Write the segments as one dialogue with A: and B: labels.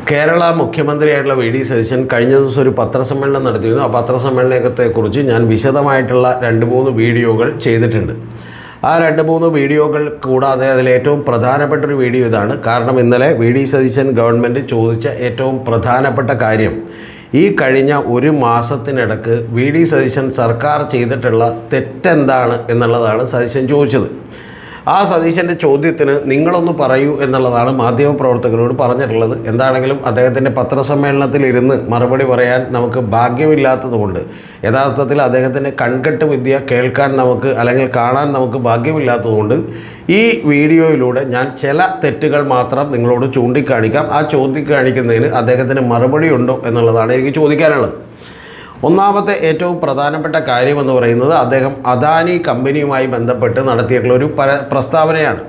A: Kerala മുഖ്യമന്ത്രിയായിട്ടുള്ള V D Satheesan കഴിഞ്ഞ ദിവസം ഒരു പത്രസമ്മേളനം നടത്തിയിരുന്നു. ആ പത്രസമ്മേളനത്തെക്കുറിച്ച് ഞാൻ വിശദമായിട്ടുള്ള 2-3 വീഡിയോകൾ ചെയ്തിട്ടുണ്ട്. ആ 2-3 വീഡിയോകൾ കൂടാതെ അതിലേറ്റവും പ്രധാനപ്പെട്ടൊരു വീഡിയോ ഇതാണ്. കാരണം ഇന്നലെ വി ഡി സതീശൻ ഗവൺമെൻറ് ചോദിച്ച ഏറ്റവും പ്രധാനപ്പെട്ട കാര്യം ഈ കഴിഞ്ഞ ഒരു മാസത്തിനിടക്ക് വി ഡി സതീശൻ സർക്കാർ ചെയ്തിട്ടുള്ള തെറ്റെന്താണ് എന്നുള്ളതാണ് സതീശൻ ചോദിച്ചത്. ആ സതീശൻ്റെ ചോദ്യത്തിന് നിങ്ങളൊന്ന് പറയൂ എന്നുള്ളതാണ് മാധ്യമപ്രവർത്തകരോട് പറഞ്ഞിട്ടുള്ളത്. എന്താണെങ്കിലും അദ്ദേഹത്തിൻ്റെ പത്രസമ്മേളനത്തിൽ ഇരുന്ന് മറുപടി പറയാൻ നമുക്ക് ഭാഗ്യമില്ലാത്തതുകൊണ്ട്, യഥാർത്ഥത്തിൽ അദ്ദേഹത്തിൻ്റെ കൺകെട്ട് വിദ്യ കേൾക്കാൻ നമുക്ക് അല്ലെങ്കിൽ കാണാൻ നമുക്ക് ഭാഗ്യമില്ലാത്തതുകൊണ്ട് ഈ വീഡിയോയിലൂടെ ഞാൻ ചില തെറ്റുകൾ മാത്രം നിങ്ങളോട് ചൂണ്ടിക്കാണിക്കാം. ആ ചൂണ്ടിക്കാണിക്കുന്നതിന് അദ്ദേഹത്തിന് മറുപടി ഉണ്ടോ എന്നുള്ളതാണ് എനിക്ക് ചോദിക്കാനുള്ളത്. ഒന്നാമത്തെ ഏറ്റവും പ്രധാനപ്പെട്ട കാര്യമെന്ന് പറയുന്നത് അദ്ദേഹം അദാനി കമ്പനിയുമായി ബന്ധപ്പെട്ട് നടത്തിയിട്ടുള്ള ഒരു പ്രസ്താവനയാണ്.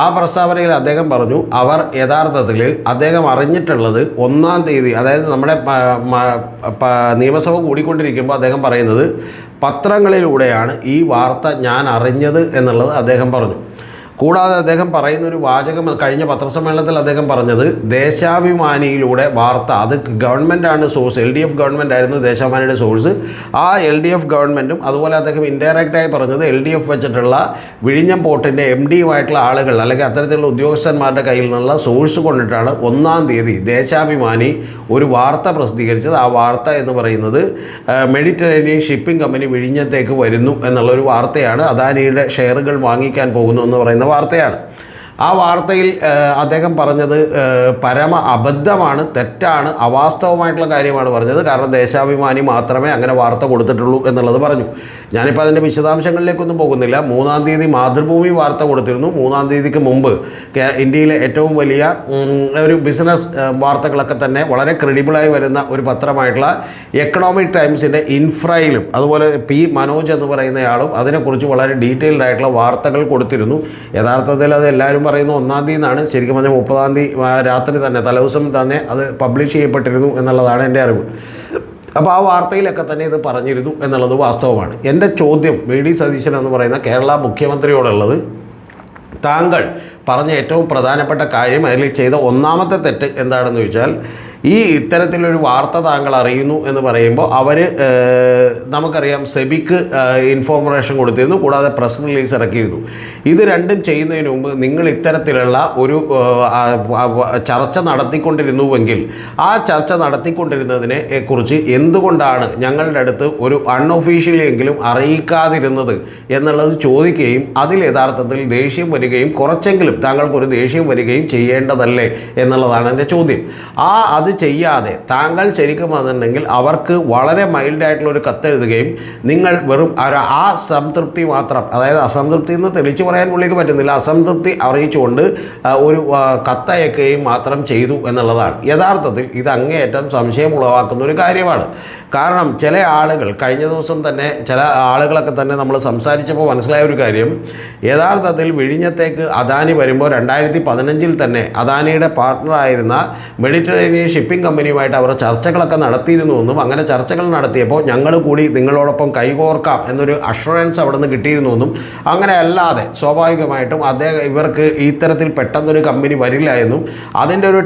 A: ആ പ്രസ്താവനയിൽ അദ്ദേഹം പറഞ്ഞു, അവർ യഥാർത്ഥത്തിൽ അദ്ദേഹം അറിഞ്ഞിട്ടുള്ളത് 1-ാം തീയതി, അതായത് നമ്മുടെ നിയമസഭ കൂടിക്കൊണ്ടിരിക്കുമ്പോൾ അദ്ദേഹം പറയുന്നത് പത്രങ്ങളിലൂടെയാണ് ഈ വാർത്ത ഞാൻ അറിഞ്ഞത് എന്നുള്ളത് അദ്ദേഹം പറഞ്ഞു. കൂടാതെ അദ്ദേഹം പറയുന്നൊരു വാചകം കഴിഞ്ഞ പത്രസമ്മേളനത്തിൽ അദ്ദേഹം പറഞ്ഞത് ദേശാഭിമാനിയിലൂടെ വാർത്ത, അത് ഗവൺമെൻറ്റാണ് സോഴ്സ്, LDF ഗവൺമെൻറ് ആയിരുന്നു ദേശാഭിമാനിയുടെ സോഴ്സ്. ആ LDF ഗവൺമെൻറ്റും അതുപോലെ അദ്ദേഹം ഇൻഡയറക്റ്റായി പറഞ്ഞത് LDF വെച്ചിട്ടുള്ള വിഴിഞ്ഞം പോർട്ടിൻ്റെ MD-യുമായിട്ടുള്ള ആളുകൾ അല്ലെങ്കിൽ അത്തരത്തിലുള്ള ഉദ്യോഗസ്ഥന്മാരുടെ കയ്യിൽ നിന്നുള്ള സോഴ്സ് കൊണ്ടിട്ടാണ് 1-ാം തീയതി ദേശാഭിമാനി ഒരു വാർത്ത പ്രസിദ്ധീകരിച്ചത്. ആ വാർത്ത എന്ന് പറയുന്നത് മെഡിറ്ററേനിയൻ ഷിപ്പിംഗ് കമ്പനി വിഴിഞ്ഞത്തേക്ക് വരുന്നു എന്നുള്ളൊരു വാർത്തയാണ്. അദാനിയുടെ ഷെയറുകൾ വാങ്ങിക്കാൻ പോകുന്നു എന്ന് പറയുന്ന വാർത്തയാണ്. ആ വാർത്തയിൽ അദ്ദേഹം പറഞ്ഞത് പരമ അബദ്ധമാണ്, തെറ്റാണ്, അവാസ്തവമായിട്ടുള്ള കാര്യമാണ് പറഞ്ഞത്. കാരണം ദേശാഭിമാനി മാത്രമേ അങ്ങനെ വാർത്ത കൊടുത്തിട്ടുള്ളൂ എന്നുള്ളത് പറഞ്ഞു. ഞാനിപ്പോൾ അതിൻ്റെ വിശദാംശങ്ങളിലേക്കൊന്നും പോകുന്നില്ല. 3-ാം തീയതി മാതൃഭൂമി വാർത്ത കൊടുത്തിരുന്നു. 3-ാം തീയതിക്ക് മുമ്പ് ഇന്ത്യയിലെ ഏറ്റവും വലിയ ഒരു ബിസിനസ് വാർത്തകളൊക്കെ തന്നെ വളരെ ക്രെഡിബിളായി വരുന്ന ഒരു പത്രമായിട്ടുള്ള എക്കണോമിക് ടൈംസിൻ്റെ ഇൻഫ്രയിലും അതുപോലെ P. മനോജ് എന്ന് പറയുന്നയാളും അതിനെക്കുറിച്ച് വളരെ ഡീറ്റെയിൽഡ് ആയിട്ടുള്ള വാർത്തകൾ കൊടുത്തിരുന്നു. യഥാർത്ഥത്തിൽ അത് എല്ലാവരും പറയുന്നു 1-ാം തീയതി എന്നാണ്. ശരിക്കും പറഞ്ഞാൽ 30-ാം തീയതി രാത്രി തന്നെ, തലേദിവസം തന്നെ അത് പബ്ലിഷ് ചെയ്യപ്പെട്ടിരുന്നു എന്നുള്ളതാണ് എൻ്റെ അറിവ്. അപ്പോൾ ആ വാർത്തയിലൊക്കെ തന്നെ ഇത് പറഞ്ഞിരുന്നു എന്നുള്ളത് വാസ്തവമാണ്. എൻ്റെ ചോദ്യം വി ഡി സതീശൻ എന്ന് പറയുന്ന കേരള മുഖ്യമന്ത്രിയോടുള്ളത്, താങ്കൾ പറഞ്ഞ ഏറ്റവും പ്രധാനപ്പെട്ട കാര്യം, അതിൽ ചെയ്ത 1-ാമത്തെ തെറ്റ് എന്താണെന്ന് ചോദിച്ചാൽ, ഈ ഇത്തരത്തിലൊരു വാർത്ത താങ്കൾ അറിയുന്നു എന്ന് പറയുമ്പോൾ അവർ നമുക്കറിയാം സെബിക്ക് ഇൻഫോർമേഷൻ കൊടുത്തിരുന്നു, കൂടാതെ പ്രസ് റിലീസ് ഇറക്കിയിരുന്നു. ഇത് രണ്ടും ചെയ്യുന്നതിന് മുമ്പ് നിങ്ങൾ ഇത്തരത്തിലുള്ള ഒരു ചർച്ച നടത്തിക്കൊണ്ടിരുന്നുവെങ്കിൽ ആ ചർച്ച നടത്തിക്കൊണ്ടിരുന്നതിനെ കുറിച്ച് എന്തുകൊണ്ടാണ് ഞങ്ങളുടെ അടുത്ത് ഒരു അൺഒഫീഷ്യലി എങ്കിലും അറിയിക്കാതിരുന്നത് എന്നുള്ളത് ചോദിക്കുകയും അതിൽ യഥാർത്ഥത്തിൽ ദേഷ്യം വരികയും കുറച്ചെങ്കിലും താങ്കൾക്കൊരു ദേഷ്യം വരികയും ചെയ്യേണ്ടതല്ലേ എന്നുള്ളതാണ് എൻ്റെ ചോദ്യം. അത് ചെയ്യാതെ താങ്കൾ ശരിക്കും വന്നിട്ടുണ്ടെങ്കിൽ അവർക്ക് വളരെ മൈൽഡായിട്ടുള്ളൊരു കത്തെഴുതുകയും നിങ്ങൾ വെറും ആ സംതൃപ്തി മാത്രം, അതായത് അസംതൃപ്തി എന്ന് തെളിച്ചു പറയാൻ പുള്ളിക്ക് പറ്റുന്നില്ല, അസംതൃപ്തി അറിയിച്ചുകൊണ്ട് ഒരു കത്തയക്കുകയും മാത്രം ചെയ്തു എന്നുള്ളതാണ്. യഥാർത്ഥത്തിൽ ഇത് അങ്ങേയറ്റം സംശയം ഉളവാക്കുന്ന ഒരു കാര്യമാണ്. കാരണം ചില ആളുകൾ കഴിഞ്ഞ ദിവസം തന്നെ ചില ആളുകളൊക്കെ തന്നെ നമ്മൾ സംസാരിച്ചപ്പോൾ മനസ്സിലായ ഒരു കാര്യം, യഥാർത്ഥത്തിൽ വിഴിഞ്ഞത്തേക്ക് അദാനി വരുമ്പോൾ 2015 തന്നെ അദാനിയുടെ പാർട്ട്ണറായിരുന്ന മെഡിറ്ററേനിയൻ ഷിപ്പിംഗ് കമ്പനിയുമായിട്ട് അവർ ചർച്ചകളൊക്കെ നടത്തിയിരുന്നുവെന്നും അങ്ങനെ ചർച്ചകൾ നടത്തിയപ്പോൾ ഞങ്ങൾ കൂടി നിങ്ങളോടൊപ്പം കൈകോർക്കാം എന്നൊരു അഷുറൻസ് അവിടെ നിന്ന് കിട്ടിയിരുന്നുവെന്നും, അങ്ങനെ അല്ലാതെ സ്വാഭാവികമായിട്ടും ഇവർക്ക് ഇത്തരത്തിൽ പെട്ടെന്നൊരു കമ്പനി വരില്ല എന്നും അതിൻ്റെ ഒരു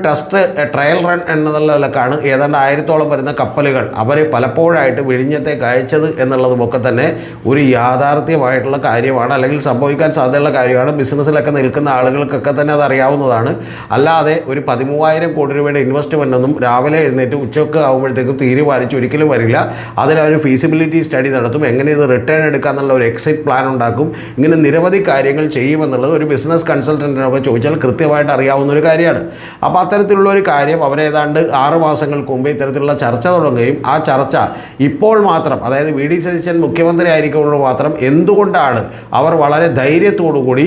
A: ട്രയൽ റൺ എന്നതിലേക്കാണ് ഏതാണ്ട് 1000-ഓളം വരുന്ന കപ്പലുകൾ അവർ പലപ്പോഴായിട്ട് വിഴിഞ്ഞത്തേക്ക് അയച്ചത് എന്നുള്ളതുമൊക്കെ തന്നെ ഒരു യാഥാർത്ഥ്യമായിട്ടുള്ള കാര്യമാണ്, അല്ലെങ്കിൽ സംഭവിക്കാൻ സാധ്യതയുള്ള കാര്യമാണ്. ബിസിനസ്സിലൊക്കെ നിൽക്കുന്ന ആളുകൾക്കൊക്കെ തന്നെ അത് അറിയാവുന്നതാണ്. അല്ലാതെ ഒരു 13,000 കോടി രൂപയുടെ ഇൻവെസ്റ്റ്മെൻ്റ് ഒന്നും രാവിലെ എഴുന്നേറ്റ് ഉച്ചയ്ക്ക് ആകുമ്പോഴത്തേക്കും തീരുമാനിച്ച് ഒരിക്കലും വരില്ല. അതിനൊരു ഫീസിബിലിറ്റി സ്റ്റഡി നടത്തും, എങ്ങനെ ഇത് റിട്ടേൺ എടുക്കുക എന്നുള്ള ഒരു എക്സിറ്റ് പ്ലാൻ ഉണ്ടാക്കും. ഇങ്ങനെ നിരവധി കാര്യങ്ങൾ ചെയ്യുമെന്നുള്ളത് ഒരു ബിസിനസ് കൺസൾട്ടൻറ്റിനൊക്കെ ചോദിച്ചാൽ കൃത്യമായിട്ട് അറിയാവുന്ന ഒരു കാര്യമാണ്. അപ്പോൾ അത്തരത്തിലുള്ള ഒരു കാര്യം അവരേതാണ്ട് 6 മാസങ്ങൾക്ക് മുമ്പ് ഇത്തരത്തിലുള്ള ചർച്ച തുടങ്ങുകയും ആ ചർച്ച ഇപ്പോൾ മാത്രം, അതായത് വി ഡി സതീശൻ മുഖ്യമന്ത്രി ആയിരിക്കുമ്പോൾ മാത്രം എന്തുകൊണ്ടാണ് അവർ വളരെ ധൈര്യത്തോടുകൂടി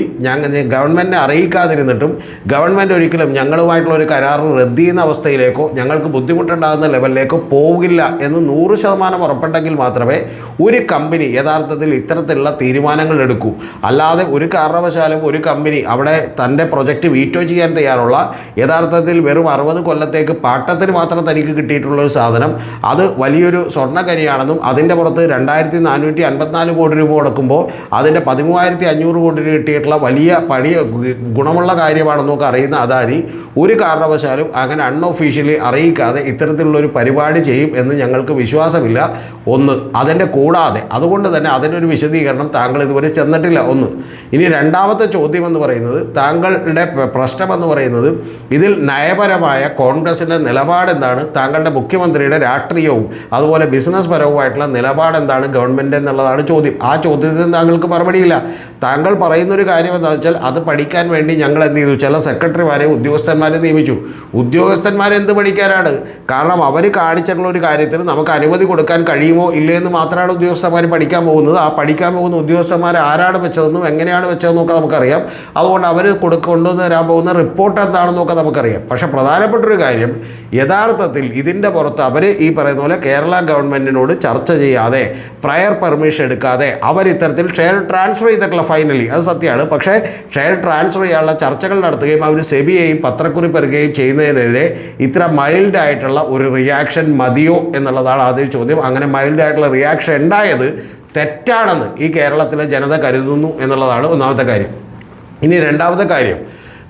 A: ഗവൺമെൻറ്റിനെ അറിയിക്കാതിരുന്നിട്ടും ഗവൺമെൻറ് ഒരിക്കലും ഞങ്ങളുമായിട്ടുള്ള ഒരു കരാർ റദ്ദ് ചെയ്യുന്ന അവസ്ഥയിലേക്കോ ഞങ്ങൾക്ക് ബുദ്ധിമുട്ടുണ്ടാകുന്ന ലെവലിലേക്കോ പോകില്ല എന്ന് 100% ഉറപ്പുണ്ടെങ്കിൽ മാത്രമേ ഒരു കമ്പനി യഥാർത്ഥത്തിൽ ഇത്തരത്തിലുള്ള തീരുമാനങ്ങൾ എടുക്കൂ. അല്ലാതെ ഒരു കാരണവശാലും ഒരു കമ്പനി അവിടെ തൻ്റെ പ്രൊജക്റ്റ് വീറ്റോ ചെയ്യാൻ തയ്യാറുള്ള, യഥാർത്ഥത്തിൽ വെറും 60 കൊല്ലത്തേക്ക് പാട്ടത്തിന് മാത്രം തനിക്ക് കിട്ടിയിട്ടുള്ള ഒരു സാധനം അത് വലിയൊരു സ്വർണ്ണക്കരിയാണെന്നും അതിൻ്റെ പുറത്ത് 2454 കോടി രൂപ കൊടുക്കുമ്പോൾ അതിൻ്റെ 13,500 കോടി രൂപ കിട്ടിയിട്ടുള്ള വലിയ ഗുണമുള്ള കാര്യമാണെന്നൊക്കെ അറിയുന്ന അദാനി ഒരു കാരണവശാലും അങ്ങനെ അൺഒഫീഷ്യലി അസംബ്ലി അറിയിക്കാതെ ഇത്തരത്തിലുള്ളൊരു പരിപാടി ചെയ്യും എന്ന് ഞങ്ങൾക്ക് വിശ്വാസമില്ല. ഒന്ന്, അതിൻ്റെ കൂടാതെ അതുകൊണ്ട് തന്നെ അതിനൊരു വിശദീകരണം താങ്കൾ ഇതുവരെ ചെന്നിട്ടില്ല. ഒന്ന്. ഇനി രണ്ടാമത്തെ ചോദ്യം എന്ന് പറയുന്നത്, താങ്കളുടെ പ്രശ്നമെന്ന് പറയുന്നത് ഇതിൽ നയപരമായ കോൺഗ്രസിൻ്റെ നിലപാടെന്താണ്, താങ്കളുടെ മുഖ്യമന്ത്രിയുടെ രാഷ്ട്രീയവും അതുപോലെ ബിസിനസ് പരവുമായിട്ടുള്ള നിലപാടെന്താണ് ഗവൺമെൻറ് എന്നുള്ളതാണ് ചോദ്യം. ആ ചോദ്യത്തിന് താങ്കൾക്ക് മറുപടിയില്ല. താങ്കൾ പറയുന്നൊരു കാര്യം എന്താണെന്ന് വെച്ചാൽ അത് പഠിക്കാൻ വേണ്ടി ഞങ്ങൾ എന്ത് ചെയ്തു, ചില സെക്രട്ടറിമാരെ ഉദ്യോഗസ്ഥന്മാരെ നിയമിച്ചു. ഉദ്യോഗസ്ഥന്മാരെ എന്ത് പഠിക്കാനാണ്? കാരണം അവർ കാണിച്ചിട്ടുള്ള ഒരു കാര്യത്തിന് നമുക്ക് അനുമതി കൊടുക്കാൻ കഴിയുമോ ഇല്ലേ എന്ന് മാത്രമാണ് ഉദ്യോഗസ്ഥന്മാർ പഠിക്കാൻ പോകുന്നത്. ആ പഠിക്കാൻ പോകുന്ന ഉദ്യോഗസ്ഥന്മാർ ആരാണ് വെച്ചതെന്നും എങ്ങനെയാണ് വെച്ചതെന്നൊക്കെ നമുക്കറിയാം. അതുകൊണ്ട് അവർ കൊണ്ടുവന്ന് തരാൻ പോകുന്ന റിപ്പോർട്ട് എന്താണെന്നൊക്കെ നമുക്കറിയാം. പക്ഷേ പ്രധാനപ്പെട്ടൊരു കാര്യം, യഥാർത്ഥത്തിൽ ഇതിൻ്റെ പുറത്ത് അവർ ഈ പറയുന്ന പോലെ കേരള ഗവൺമെൻറ്റിനോട് ചർച്ച ചെയ്യാതെ പ്രയർ പെർമിഷൻ എടുക്കാതെ അവർ ഇത്തരത്തിൽ ഷെയർ ട്രാൻസ്ഫർ ചെയ്തിട്ടുള്ള ഫൈനലി അത് സത്യമാണ്. പക്ഷേ ഷെയർ ട്രാൻസ്ഫർ ചെയ്യാനുള്ള ചർച്ചകൾ നടത്തുകയും അവർ സെബിയെയും പത്രക്കുറിപ്പ് ഇറക്കുകയും ചെയ്യുന്നതിനെതിരെ ഇത്ര മൈൽഡ് ആയിട്ടുള്ള ഒരു റിയാക്ഷൻ മതിയോ എന്നുള്ളതാണ് ആദ്യ ചോദ്യം. അങ്ങനെ മൈൽഡ് ആയിട്ടുള്ള റിയാക്ഷൻ ഉണ്ടായത് തെറ്റാണെന്ന് ഈ കേരളത്തിലെ ജനത കരുതുന്നു എന്നുള്ളതാണ് ഒന്നാമത്തെ കാര്യം. ഇനി രണ്ടാമത്തെ കാര്യം,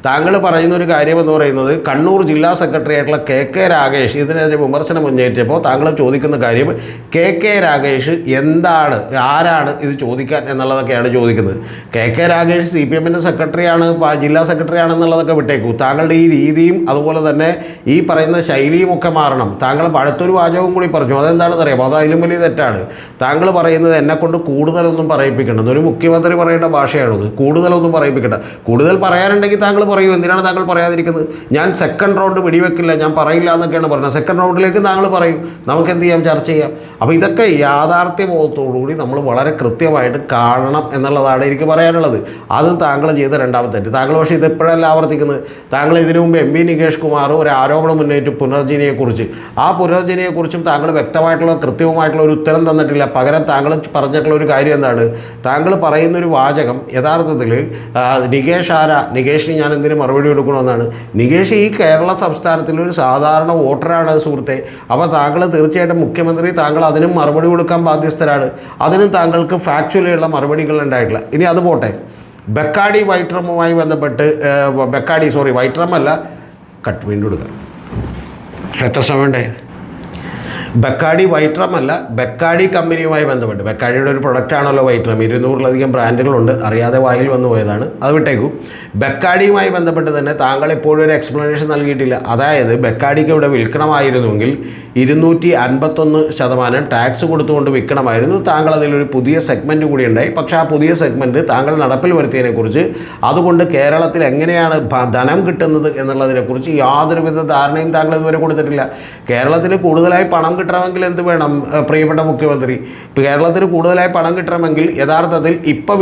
A: താങ്കൾ പറയുന്നൊരു കാര്യമെന്ന് പറയുന്നത് കണ്ണൂർ ജില്ലാ സെക്രട്ടറി ആയിട്ടുള്ള കെ രാഗേഷ് ഇതിനെതിരെ വിമർശനം ഉന്നയിച്ചപ്പോൾ താങ്കൾ ചോദിക്കുന്ന കാര്യം കെ രാഗേഷ് എന്താണ്, ആരാണ് ഇത് ചോദിക്കാൻ എന്നുള്ളതൊക്കെയാണ് ചോദിക്കുന്നത്. കെ രാഗേഷ് CPMൻ്റെ സെക്രട്ടറിയാണ്, ജില്ലാ സെക്രട്ടറി ആണെന്നുള്ളതൊക്കെ വിട്ടേക്കൂ. താങ്കളുടെ ഈ രീതിയും അതുപോലെ തന്നെ ഈ പറയുന്ന ശൈലിയും ഒക്കെ മാറണം. താങ്കൾ അടുത്തൊരു വാചകവും കൂടി പറഞ്ഞു, അതെന്താണെന്ന് അറിയാമോ? അത് അതിലും വലിയ തെറ്റാണ്. താങ്കൾ പറയുന്നത് എന്നെക്കൊണ്ട് കൂടുതലൊന്നും പറയിപ്പിക്കേണ്ടത്, ഒരു മുഖ്യമന്ത്രി പറയേണ്ട ഭാഷയാണത്. കൂടുതലൊന്നും പറയിപ്പിക്കേണ്ട. കൂടുതൽ പറയാനുണ്ടെങ്കിൽ താങ്കൾ പറയൂ, എന്തിനാണ് താങ്കൾ പറയാതിരിക്കുന്നത്? ഞാൻ സെക്കൻഡ് റൗണ്ട് വെടിവെക്കില്ല, ഞാൻ പറയില്ല എന്നൊക്കെയാണ് പറഞ്ഞത്. സെക്കൻഡ് റൗണ്ടിലേക്ക് താങ്കൾ പറയൂ, നമുക്ക് എന്ത് ചെയ്യാം, ചർച്ച ചെയ്യാം. അപ്പോൾ ഇതൊക്കെ യാഥാർത്ഥ്യബോധത്തോടുകൂടി നമ്മൾ വളരെ കൃത്യമായിട്ട് കാണണം എന്നുള്ളതാണ് എനിക്ക് പറയാനുള്ളത്. അത് താങ്കൾ ചെയ്ത രണ്ടാമത്തെ തെറ്റ്. താങ്കൾ പക്ഷേ ഇതെപ്പോഴല്ല ആവർത്തിക്കുന്നത്. താങ്കൾ ഇതിനു മുമ്പ് MP നികേഷ് കുമാർ ഒരു ആരോപണം ഉന്നയിച്ചു പുനർജനിയെക്കുറിച്ച്. ആ പുനർജനിയെക്കുറിച്ചും താങ്കൾ വ്യക്തമായിട്ടുള്ള കൃത്യവുമായിട്ടുള്ള ഒരു ഉത്തരം തന്നിട്ടില്ല. പകരം താങ്കൾ പറഞ്ഞിട്ടുള്ള ഒരു കാര്യം എന്താണ്? താങ്കൾ പറയുന്നൊരു വാചകം യഥാർത്ഥത്തിൽ നികേഷ് ആരാ, നികേഷിന് ഞാൻ എന്തിനു മറുപടി കൊടുക്കണമെന്നാണ്. നികേഷ് ഈ കേരള സംസ്ഥാനത്തിലൊരു സാധാരണ വോട്ടറാണ് സുഹൃത്തെ. അപ്പോൾ താങ്കൾ തീർച്ചയായിട്ടും മുഖ്യമന്ത്രി, താങ്കൾ അതിനും മറുപടി കൊടുക്കാൻ ബാധ്യസ്ഥരാണ്. അതിനും താങ്കൾക്ക് ഫാക്ച്വലിയുള്ള മറുപടികൾ ഉണ്ടായിട്ടില്ല. ഇനി അത് പോട്ടെ, ബെക്കാഡി വൈറ്റ് റമ്മുമായി ബന്ധപ്പെട്ട് വൈറ്റ് റമ്മല്ല, വീണ്ടും കൊടുക്കാം, എത്ര സമയമുണ്ടേ? ബെക്കാഡി വൈറ്റ് റം അല്ല, ബെക്കാഡി കമ്പനിയുമായി ബന്ധപ്പെട്ട്, ബെക്കാഡിയുടെ ഒരു പ്രൊഡക്റ്റാണല്ലോ വൈറ്റ് റം, 200-ലധികം ബ്രാൻഡുകളുണ്ട്, അറിയാതെ വായിൽ വന്നു പോയതാണ്, അത് വിട്ടേക്കൂ. ബെക്കാഡിയുമായി ബന്ധപ്പെട്ട് തന്നെ താങ്കൾ ഇപ്പോഴും ഒരു എക്സ്പ്ലനേഷൻ നൽകിയിട്ടില്ല. അതായത് ബെക്കാഡിക്ക് ഇവിടെ വിൽക്കണമായിരുന്നുവെങ്കിൽ 251% ടാക്സ് കൊടുത്തുകൊണ്ട് വിൽക്കണമായിരുന്നു. താങ്കൾ അതിലൊരു പുതിയ സെഗ്മെൻറ്റ് കൂടി ഉണ്ടായി. പക്ഷേ ആ പുതിയ സെഗ്മെൻറ്റ് താങ്കൾ നടപ്പിൽ വരുത്തിയതിനെക്കുറിച്ച്, അതുകൊണ്ട് കേരളത്തിൽ എങ്ങനെയാണ് ധനം കിട്ടുന്നത് എന്നുള്ളതിനെക്കുറിച്ച് യാതൊരുവിധ ധാരണയും താങ്കൾ ഇതുവരെ കൊടുത്തിട്ടില്ല. കേരളത്തിൽ കൂടുതലായി പണം കിട്ടണമെങ്കിൽ എന്ത് വേണം പ്രിയപ്പെട്ട മുഖ്യമന്ത്രി? കേരളത്തിന് കൂടുതലായി പണം കിട്ടണമെങ്കിൽ യഥാർത്ഥത്തിൽ ഇപ്പം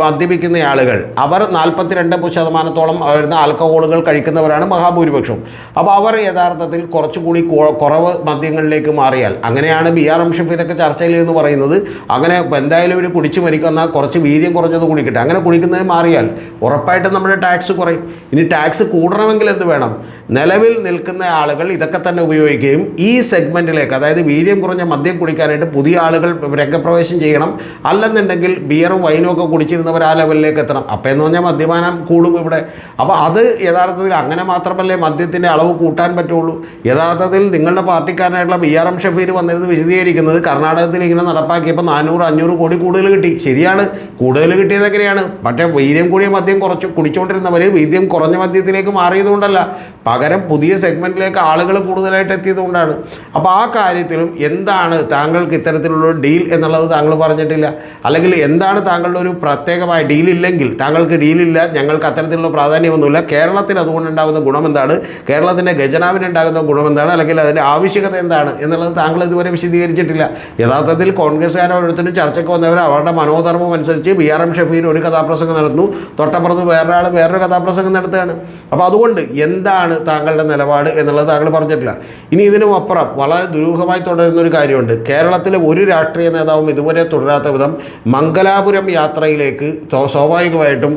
A: മദ്യപിക്കുന്ന ആളുകൾ അവർ 42% വരുന്ന ആൽക്കഹോളുകൾ കഴിക്കുന്നവരാണ് മഹാഭൂരിപക്ഷം. അപ്പോൾ അവർ യഥാർത്ഥത്തിൽ കുറച്ചുകൂടി കുറവ് മദ്യങ്ങളിലേക്ക് മാറിയാൽ, അങ്ങനെയാണ് BRM ഷഫീറൊക്കെ ചർച്ചയിൽ എന്ന് പറയുന്നത്, അങ്ങനെ എന്തായാലും ഒരു കുടിച്ചു മരിക്കുന്ന കുറച്ച് വീര്യം കുറഞ്ഞത് കുടിക്കട്ടെ, അങ്ങനെ കുടിക്കുന്നത് മാറിയാൽ ഉറപ്പായിട്ടും നമ്മുടെ ടാക്സ് കുറയും. ഇനി ടാക്സ് കൂടണമെങ്കിൽ എന്ത് വേണം? നിലവിൽ നിൽക്കുന്ന ആളുകൾ ഇതൊക്കെ തന്നെ ഉപയോഗിക്കുകയും ഈ സെഗ്മെൻറ്റിലേക്ക്, അതായത് വീര്യം കുറഞ്ഞ മദ്യം കുടിക്കാനായിട്ട് പുതിയ ആളുകൾ രംഗപ്രവേശം ചെയ്യണം. അല്ലെന്നുണ്ടെങ്കിൽ ബിയറും വൈനും ഒക്കെ കുടിച്ചിരുന്നവർ ആ ലെവലിലേക്ക് എത്തണം. അപ്പോൾ എന്ന് പറഞ്ഞാൽ മദ്യപാനം കൂടും ഇവിടെ. അപ്പോൾ അത് യഥാർത്ഥത്തിൽ അങ്ങനെ മാത്രമല്ലേ മദ്യത്തിൻ്റെ അളവ് കൂട്ടാൻ പറ്റുള്ളൂ. യഥാർത്ഥത്തിൽ നിങ്ങളുടെ പാർട്ടിക്കാരനായിട്ടുള്ള BRM ഷഫീർ വന്നിരുന്ന് വിശദീകരിക്കുന്നത് കർണാടകത്തിൽ ഇങ്ങനെ നടപ്പാക്കിയപ്പോൾ 400-500 കോടി കൂടുതൽ കിട്ടി. ശരിയാണ്, കൂടുതൽ കിട്ടിയത് എങ്ങനെയാണ്? പക്ഷേ വീര്യം കൂടിയ മദ്യം കുടിച്ചുകൊണ്ടിരുന്നവർ വീര്യം കുറഞ്ഞ മദ്യത്തിലേക്ക് മാറിയതുകൊണ്ടല്ല, പകരം പുതിയ സെഗ്മെൻറ്റിലേക്ക് ആളുകൾ കൂടുതലായിട്ട് എത്തിയതുകൊണ്ടാണ്. അപ്പോൾ ആ കാര്യത്തിലും എന്താണ് താങ്കൾക്ക് ഇത്തരത്തിലുള്ള ഡീൽ എന്നുള്ളത് താങ്കൾ പറഞ്ഞിട്ടില്ല. അല്ലെങ്കിൽ എന്താണ് താങ്കളുടെ ഒരു പ്രത്യേകമായ ഡീലില്ലെങ്കിൽ, താങ്കൾക്ക് ഡീലില്ല, ഞങ്ങൾക്ക് അത്തരത്തിലുള്ള പ്രാധാന്യമൊന്നുമില്ല, കേരളത്തിന് അതുകൊണ്ടുണ്ടാകുന്ന ഗുണമെന്താണ്, കേരളത്തിൻ്റെ ഖജനാവിനുണ്ടാകുന്ന ഗുണമെന്താണ്, അല്ലെങ്കിൽ അതിൻ്റെ ആവശ്യകത എന്താണ് എന്നുള്ളത് താങ്കൾ ഇതുവരെ വിശദീകരിച്ചിട്ടില്ല. യഥാർത്ഥത്തിൽ കോൺഗ്രസ്സുകാർ ഓരോരുത്തരും ചർച്ചയ്ക്ക് വന്നവർ അവരുടെ മനോധർമ്മം അനുസരിച്ച് BRM ഷഫീർ ഒരു കഥാപ്രസംഗം നടത്തുന്നു, തൊട്ടപ്പുറത്ത് വേറൊരാൾ വേറൊരു കഥാപ്രസംഗം നടത്തുകയാണ്. അപ്പോൾ അതുകൊണ്ട് എന്താണ് താങ്കളുടെ നിലപാട് എന്നുള്ളത് താങ്കൾ പറഞ്ഞിട്ടില്ല. ഇനി ഇതിനും അപ്പുറം വളരെ ദുരൂഹമായി തുടരുന്നൊരു കാര്യമുണ്ട്. കേരളത്തിലെ ഒരു രാഷ്ട്രീയ നേതാവും ഇതുവരെ തുടരാത്ത വിധം മംഗലാപുരം യാത്രയിലേക്ക് സ്വാഭാവികമായിട്ടും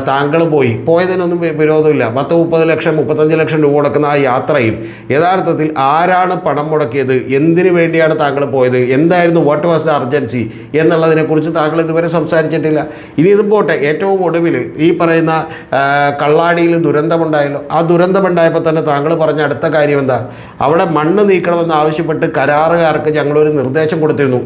A: താങ്കൾ പോയതിനൊന്നും വിരോധമില്ല. 10-30 ലക്ഷം 35 ലക്ഷം രൂപ കൊടുക്കുന്ന ആ യാത്രയിൽ യഥാർത്ഥത്തിൽ ആരാണ് പണം മുടക്കിയത്, എന്തിനു വേണ്ടിയാണ് താങ്കൾ പോയത്, എന്തായിരുന്നു, വാട്ട് വാസ് ദ അർജൻസി എന്നുള്ളതിനെക്കുറിച്ച് താങ്കൾ ഇതുവരെ സംസാരിച്ചിട്ടില്ല. വെച്ചിട്ടില്ല. ഇനി ഇത് പോട്ടെ, ഏറ്റവും ഒടുവിൽ ഈ പറയുന്ന കള്ളാടിയിൽ ദുരന്തമുണ്ടായല്ലോ. ആ ദുരന്തമുണ്ടായപ്പോൾ തന്നെ താങ്കൾ പറഞ്ഞ അടുത്ത കാര്യം എന്താ? അവിടെ മണ്ണ് നീക്കണമെന്ന് ആവശ്യപ്പെട്ട് കരാറുകാർക്ക് ഞങ്ങളൊരു നിർദ്ദേശം കൊടുത്തിരുന്നു.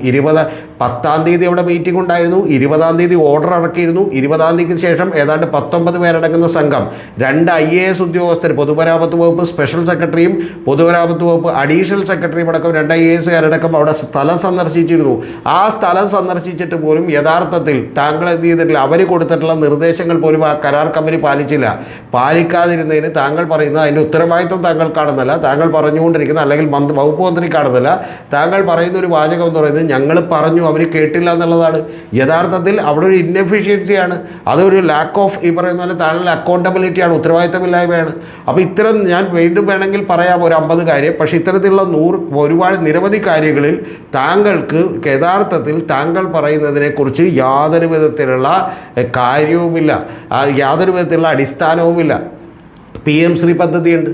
A: 10-ാം തീയതി അവിടെ മീറ്റിംഗ് ഉണ്ടായിരുന്നു, 20-ാം തീയതി ഓർഡർ ഇറക്കിയിരുന്നു. 20-ാം തീയതിക്ക് ശേഷം ഏതാണ്ട് 19 പേരടങ്ങുന്ന സംഘം, 2 IAS ഉദ്യോഗസ്ഥർ, പൊതുമരാമത്ത് വകുപ്പ് സ്പെഷ്യൽ സെക്രട്ടറിയും പൊതുമരാമത്ത് വകുപ്പ് അഡീഷണൽ സെക്രട്ടറിയും അടക്കം 2 IASകാരടക്കം അവിടെ സ്ഥലം സന്ദർശിച്ചിരുന്നു. ആ സ്ഥലം സന്ദർശിച്ചിട്ട് പോലും യഥാർത്ഥത്തിൽ താങ്കൾ എന്ത് ചെയ്തിട്ടില്ല, അവർ കൊടുത്തിട്ടുള്ള നിർദ്ദേശങ്ങൾ പോലും ആ കരാർ കമ്പനി പാലിച്ചില്ല. പാലിക്കാതിരുന്നതിന് താങ്കൾ പറയുന്നത് അതിൻ്റെ ഉത്തരവാദിത്വം താങ്കൾ കാണുന്നില്ല, താങ്കൾ പറഞ്ഞുകൊണ്ടിരിക്കുന്ന അല്ലെങ്കിൽ വകുപ്പ് മന്ത്രി കാണുന്നില്ല. താങ്കൾ പറയുന്ന ഒരു വാചകം എന്ന് പറയുന്നത് ഞങ്ങൾ പറഞ്ഞു അവർ കേട്ടില്ല എന്നുള്ളതാണ്. യഥാർത്ഥത്തിൽ അവിടെ ഒരു ഇന്നെഫിഷ്യൻസിയാണ്, അതൊരു ലാക്ക് ഓഫ് ഈ പറയുന്ന പോലെ താങ്കളുടെ അക്കൗണ്ടബിലിറ്റിയാണ്, ഉത്തരവാദിത്തമില്ലായ്മയാണ്. അപ്പോൾ ഇത്തരം ഞാൻ വീണ്ടും വേണമെങ്കിൽ പറയാം ഒരു 50 കാര്യം, പക്ഷേ ഇത്തരത്തിലുള്ള ഒരുപാട് നിരവധി കാര്യങ്ങളിൽ താങ്കൾക്ക് യഥാർത്ഥത്തിൽ താങ്കൾ പറയുന്നതിനെക്കുറിച്ച് യാതൊരു വിധത്തിലുള്ള കാര്യവുമില്ല, യാതൊരു വിധത്തിലുള്ള അടിസ്ഥാനവുമില്ല. PM ശ്രീ പദ്ധതിയുണ്ട്,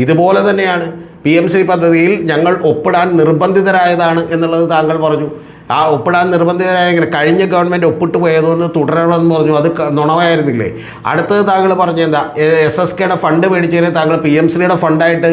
A: ഇതുപോലെ തന്നെയാണ്. PM ശ്രീ പദ്ധതിയിൽ ഞങ്ങൾ ഒപ്പിടാൻ നിർബന്ധിതരായതാണ് എന്നുള്ളത് താങ്കൾ പറഞ്ഞു. ആ ഒപ്പിടാൻ നിർബന്ധിതരായെങ്കിൽ കഴിഞ്ഞ ഗവൺമെൻറ് ഒപ്പിട്ട് പോയതൊന്ന് തുടരണമെന്ന് പറഞ്ഞു, അത് നുണവായിരുന്നില്ലേ? അടുത്തത് താങ്കൾ പറഞ്ഞു എന്താ, SSKയുടെ ഫണ്ട് മേടിച്ചതിനെ താങ്കൾ PM ശ്രീയുടെ ഫണ്ടായിട്ട്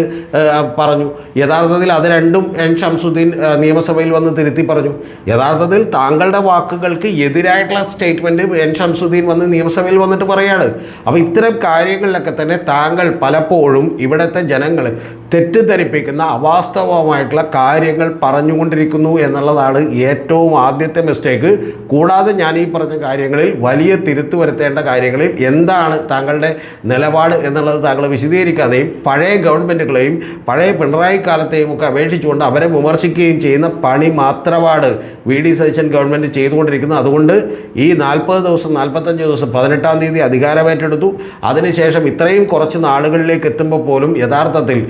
A: പറഞ്ഞു. യഥാർത്ഥത്തിൽ അത് രണ്ടും ഷംസുദ്ദീൻ നിയമസഭയിൽ വന്ന് തിരുത്തി പറഞ്ഞു. യഥാർത്ഥത്തിൽ താങ്കളുടെ വാക്കുകൾക്ക് എതിരായിട്ടുള്ള സ്റ്റേറ്റ്മെൻറ്റ് ഷംസുദ്ദീൻ വന്ന് നിയമസഭയിൽ വന്നിട്ട് പറയുകയാണ്. അപ്പോൾ ഇത്തരം കാര്യങ്ങളിലൊക്കെ തന്നെ താങ്കൾ പലപ്പോഴും ഇവിടുത്തെ ജനങ്ങൾ തെറ്റിദ്ധരിപ്പിക്കുന്ന അവാസ്തവമായിട്ടുള്ള കാര്യങ്ങൾ പറഞ്ഞുകൊണ്ടിരിക്കുന്നു എന്നുള്ളതാണ് ഏറ്റവും ആദ്യത്തെ മിസ്റ്റേക്ക്. കൂടാതെ ഞാൻ ഈ പറഞ്ഞ കാര്യങ്ങളിൽ വലിയ തിരുത്തു വരുത്തേണ്ട കാര്യങ്ങളിൽ എന്താണ് താങ്കളുടെ നിലപാട് എന്നുള്ളത് താങ്കൾ വിശദീകരിക്കാതെയും പഴയ ഗവൺമെൻറ്റുകളെയും പഴയ പിണറായി കാലത്തെയും ഒക്കെ അപേക്ഷിച്ചുകൊണ്ട് അവരെ വിമർശിക്കുകയും ചെയ്യുന്ന പണി മാത്രമാണ് VD സതീശൻ ഗവൺമെൻറ് ചെയ്തുകൊണ്ടിരിക്കുന്നത്. അതുകൊണ്ട് ഈ 40 ദിവസം 45 ദിവസം 18-ാം തീയതി അധികാരമേറ്റെടുത്തു. അതിനുശേഷം ഇത്രയും കുറച്ച് നാളുകളിലേക്ക് എത്തുമ്പോൾ പോലും യഥാർത്ഥത്തിൽ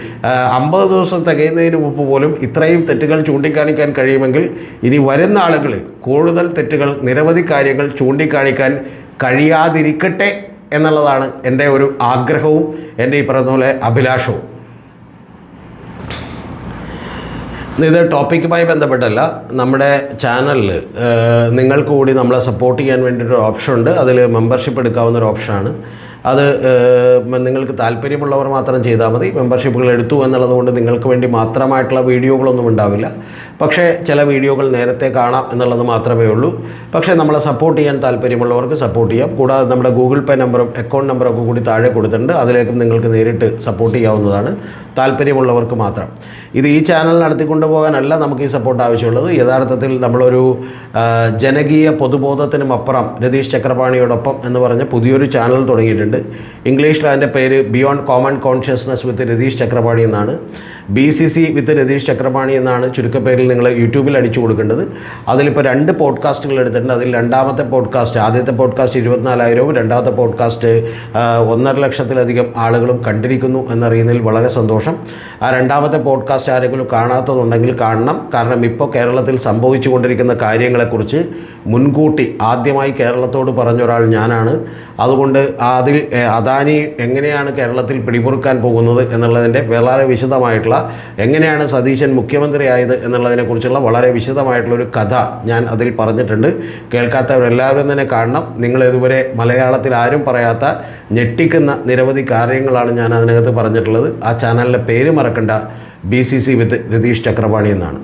A: 50 ദിവസം തികയുന്നതിന് മുമ്പ് പോലും ഇത്രയും തെറ്റുകൾ ചൂണ്ടിക്കാണിക്കാൻ കഴിയുമെങ്കിൽ ഇനി വരുന്ന ആളുകളിൽ കൂടുതൽ തെറ്റുകൾ, നിരവധി കാര്യങ്ങൾ ചൂണ്ടിക്കാണിക്കാൻ കഴിയാതിരിക്കട്ടെ എന്നുള്ളതാണ് എൻ്റെ ഒരു ആഗ്രഹവും എൻ്റെ ഈ പറഞ്ഞ പോലെ അഭിലാഷവും. ഇത് ടോപ്പിക്കുമായി ബന്ധപ്പെട്ടല്ല, നമ്മുടെ ചാനലിൽ നിങ്ങൾക്ക് കൂടി നമ്മളെ സപ്പോർട്ട് ചെയ്യാൻ വേണ്ടിയിട്ടൊരു ഓപ്ഷൻ ഉണ്ട്. അതിൽ മെമ്പർഷിപ്പ് എടുക്കാവുന്ന ഒരു ഓപ്ഷനാണ്. അത് നിങ്ങൾക്ക് താല്പര്യമുള്ളവർ മാത്രം ചെയ്താൽ മതി. മെമ്പർഷിപ്പുകൾ എടുത്തു എന്നുള്ളതുകൊണ്ട് നിങ്ങൾക്ക് വേണ്ടി മാത്രമായിട്ടുള്ള വീഡിയോകളൊന്നും ഉണ്ടാവില്ല. പക്ഷേ ചില വീഡിയോകൾ നേരത്തെ കാണാം എന്നുള്ളത് മാത്രമേ ഉള്ളൂ. പക്ഷേ നമ്മളെ സപ്പോർട്ട് ചെയ്യാൻ താല്പര്യമുള്ളവർക്ക് സപ്പോർട്ട് ചെയ്യാം. കൂടാതെ നമ്മുടെ ഗൂഗിൾ പേ നമ്പറും അക്കൗണ്ട് നമ്പറൊക്കെ കൂടി താഴെ കൊടുത്തിട്ടുണ്ട്. അതിലേക്കും നിങ്ങൾക്ക് നേരിട്ട് സപ്പോർട്ട് ചെയ്യാവുന്നതാണ്, താല്പര്യമുള്ളവർക്ക് മാത്രം. ഇത് ഈ ചാനൽ നടത്തിക്കൊണ്ടു പോകാനല്ല നമുക്ക് ഈ സപ്പോർട്ട് ആവശ്യമുള്ളത്. യഥാർത്ഥത്തിൽ നമ്മളൊരു ജനകീയ പൊതുബോധത്തിനും അപ്പുറം രതീഷ് ചക്രപാണിയോടൊപ്പം എന്ന് പറഞ്ഞ പുതിയൊരു ചാനൽ തുടങ്ങിയിട്ടുണ്ട്. ഇംഗ്ലീഷിൽ അതിൻ്റെ പേര് ബിയോണ്ട് കോമൺ കോൺഷ്യസ്നസ് വിത്ത് രതീഷ് ചക്രപാണി എന്നാണ്. BCC വിത്ത് രതീഷ് ചക്രപാണി എന്നാണ് ചുരുക്കപ്പേരിൽ നിങ്ങൾ യൂട്യൂബിൽ അടിച്ചു കൊടുക്കേണ്ടത്. അതിലിപ്പോൾ 2 പോഡ്കാസ്റ്റുകൾ എടുത്തിട്ടുണ്ട്. അതിൽ രണ്ടാമത്തെ പോഡ്കാസ്റ്റ്, ആദ്യത്തെ പോഡ്കാസ്റ്റ് 24,000വും രണ്ടാമത്തെ പോഡ്കാസ്റ്റ് 1.5 ലക്ഷത്തിലധികം ആളുകളും കണ്ടിരിക്കുന്നു എന്നറിയുന്നതിൽ വളരെ സന്തോഷം. ആ രണ്ടാമത്തെ പോഡ്കാസ്റ്റ് ആരെങ്കിലും കാണാത്തതുണ്ടെങ്കിൽ കാണണം. കാരണം ഇപ്പോൾ കേരളത്തിൽ സംഭവിച്ചു കൊണ്ടിരിക്കുന്ന കാര്യങ്ങളെക്കുറിച്ച് മുൻകൂട്ടി ആദ്യമായി കേരളത്തോട് പറഞ്ഞൊരാൾ ഞാനാണ്. അതുകൊണ്ട് അതിൽ അദാനി എങ്ങനെയാണ് കേരളത്തിൽ പിടിമുറുക്കാൻ പോകുന്നത് എന്നുള്ളതിൻ്റെ വളരെ വിശദമായിട്ടുള്ള, എങ്ങനെയാണ് സതീശൻ മുഖ്യമന്ത്രിയായത് എന്നുള്ളതിനെക്കുറിച്ചുള്ള വളരെ വിശദമായിട്ടുള്ളൊരു കഥ ഞാൻ അതിൽ പറഞ്ഞിട്ടുണ്ട്. കേൾക്കാത്തവരെല്ലാവരും തന്നെ കാണണം. നിങ്ങൾ ഇതുവരെ മലയാളത്തിൽ ആരും പറയാത്ത ഞെട്ടിക്കുന്ന നിരവധി കാര്യങ്ങളാണ് ഞാൻ അതിനകത്ത് പറഞ്ഞിട്ടുള്ളത്. ആ ചാനലിൻ്റെ പേര് മറക്കണ്ട, BCC വിത്ത് രതീഷ് ചക്രപാണി എന്നാണ്.